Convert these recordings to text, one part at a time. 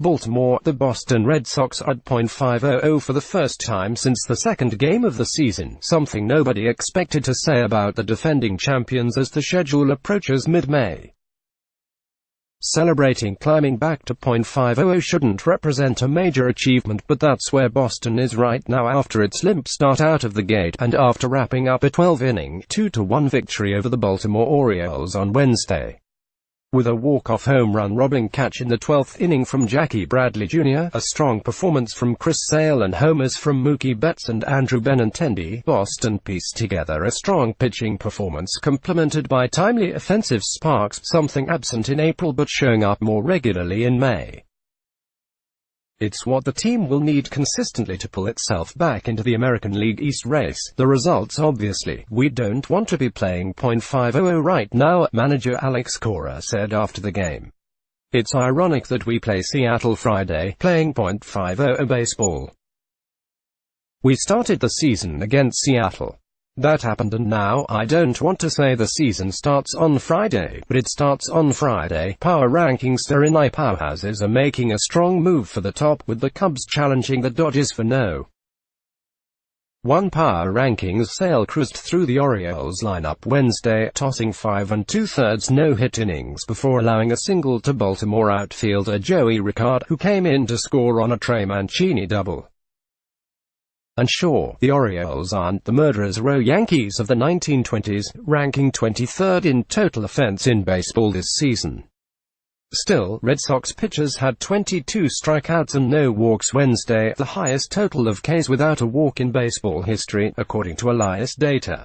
Baltimore. The Boston Red Sox are at .500 for the first time since the second game of the season, something nobody expected to say about the defending champions as the schedule approaches mid-May. Celebrating climbing back to .500 shouldn't represent a major achievement, but that's where Boston is right now after its limp start out of the gate, and after wrapping up a 12-inning, 2-1 victory over the Baltimore Orioles on Wednesday. With a walk-off home run robbing catch in the 12th inning from Jackie Bradley Jr., a strong performance from Chris Sale and homers from Mookie Betts and Andrew Benintendi, Boston pieced together a strong pitching performance complemented by timely offensive sparks, something absent in April but showing up more regularly in May. It's what the team will need consistently to pull itself back into the American League East race. The results obviously. We don't want to be playing .500 right now, manager Alex Cora said after the game. It's ironic that we play Seattle Friday, playing .500 baseball. We started the season against Seattle. That happened, and now, I don't want to say the season starts on Friday, but it starts on Friday. Power rankings. Serenai powerhouses are making a strong move for the top, with the Cubs challenging the Dodgers for no. 1 power rankings. Sale cruised through the Orioles lineup Wednesday, tossing 5 2/3 no-hit innings before allowing a single to Baltimore outfielder Joey Rickard, who came in to score on a Trey Mancini double. And sure, the Orioles aren't the murderers row Yankees of the 1920s, ranking 23rd in total offense in baseball this season. Still, Red Sox pitchers had 22 strikeouts and no walks Wednesday, the highest total of Ks without a walk in baseball history, according to Elias data.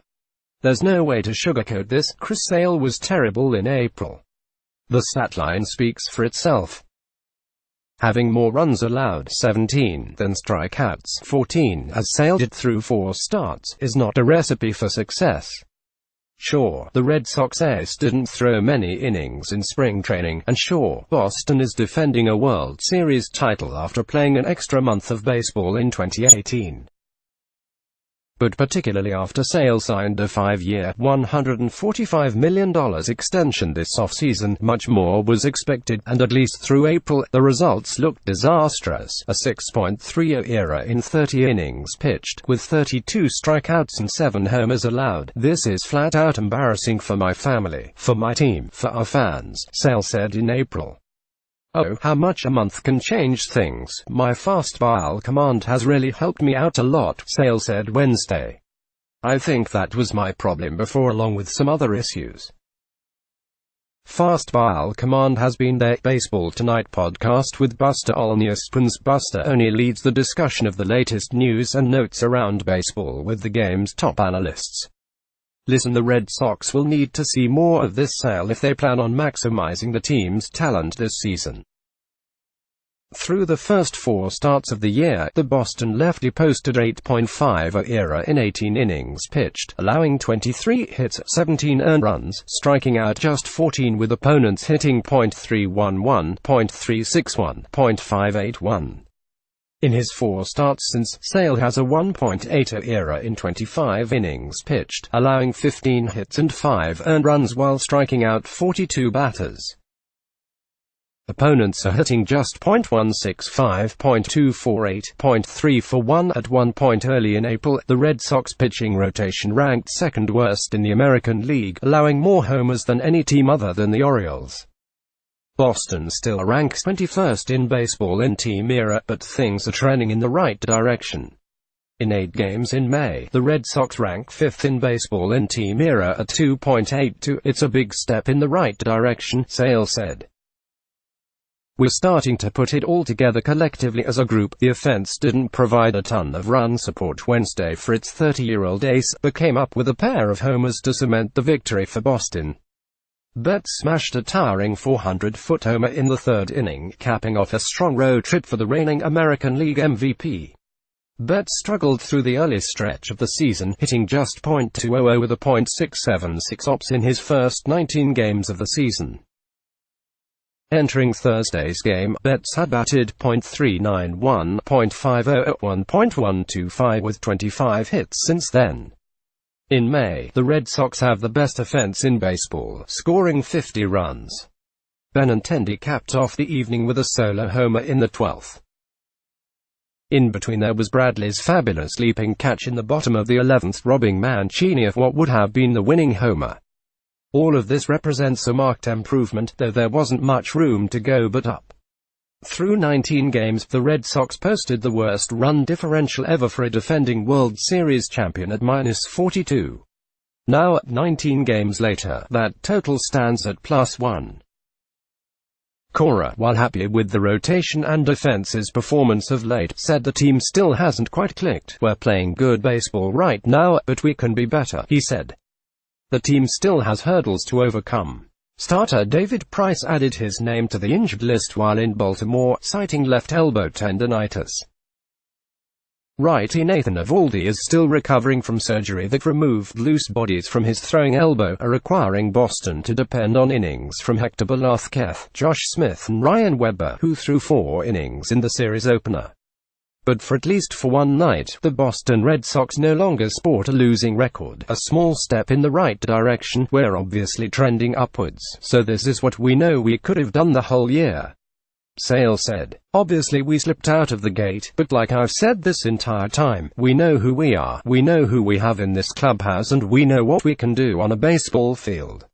There's no way to sugarcoat this. Chris Sale was terrible in April. The stat line speaks for itself. Having more runs allowed, 17, than strikeouts, 14, as Sale did through 4 starts, is not a recipe for success. Sure, the Red Sox ace didn't throw many innings in spring training, and sure, Boston is defending a World Series title after playing an extra month of baseball in 2018. But particularly after Sale signed a 5-year, $145 million extension this offseason, much more was expected, and at least through April, the results looked disastrous. A 6.30 ERA in 30 innings pitched, with 32 strikeouts and 7 homers allowed. This is flat-out embarrassing for my family, for my team, for our fans, Sale said in April. Oh, how much a month can change things. My fast bile command has really helped me out a lot, Sale said Wednesday. I think that was my problem before, along with some other issues. Fast bile command has been their Baseball Tonight podcast with Buster Olney. Buster only leads the discussion of the latest news and notes around baseball with the game's top analysts. Listen, the Red Sox will need to see more of this Sale if they plan on maximizing the team's talent this season. Through the first 4 starts of the year, the Boston lefty posted 8.5 ERA in 18 innings pitched, allowing 23 hits, 17 earned runs, striking out just 14, with opponents hitting .311, .361, .581. In his 4 starts since, Sale has a 1.80 ERA in 25 innings pitched, allowing 15 hits and 5 earned runs while striking out 42 batters. Opponents are hitting just .165, .248, .341. At one point early in April, the Red Sox pitching rotation ranked second worst in the American League, allowing more homers than any team other than the Orioles. Boston still ranks 21st in baseball in team ERA, but things are trending in the right direction. In 8 games in May, the Red Sox rank 5th in baseball in team ERA at 2.82. It's a big step in the right direction, Sale said. We're starting to put it all together collectively as a group. The offense didn't provide a ton of run support Wednesday for its 30-year-old ace, but came up with a pair of homers to cement the victory for Boston. Betts smashed a towering 400-foot homer in the 3rd inning, capping off a strong road trip for the reigning American League MVP. Betts struggled through the early stretch of the season, hitting just .200 with a .676 OPS in his first 19 games of the season. Entering Thursday's game, Betts had batted .391, .501, .125 with 25 hits since then. In May, the Red Sox have the best offense in baseball, scoring 50 runs. Benintendi capped off the evening with a solo homer in the 12th. In between there was Bradley's fabulous leaping catch in the bottom of the 11th, robbing Mancini of what would have been the winning homer. All of this represents a marked improvement, though there wasn't much room to go but up. Through 19 games, the Red Sox posted the worst run differential ever for a defending World Series champion at -42. Now, 19 games later, that total stands at +1. Cora, while happy with the rotation and defense's performance of late, said the team still hasn't quite clicked. "We're playing good baseball right now, but we can be better," he said. The team still has hurdles to overcome. Starter David Price added his name to the injured list while in Baltimore, citing left elbow tendonitis. Righty Nathan Eovaldi is still recovering from surgery that removed loose bodies from his throwing elbow, requiring Boston to depend on innings from Hector Velázquez, Josh Smith and Ryan Weber, who threw 4 innings in the series opener. But for at least for one night, the Boston Red Sox no longer sport a losing record, a small step in the right direction. "We're obviously trending upwards, so this is what we know we could have done the whole year," Sale said. "Obviously we slipped out of the gate, but like I've said this entire time, we know who we are, we know who we have in this clubhouse, and we know what we can do on a baseball field."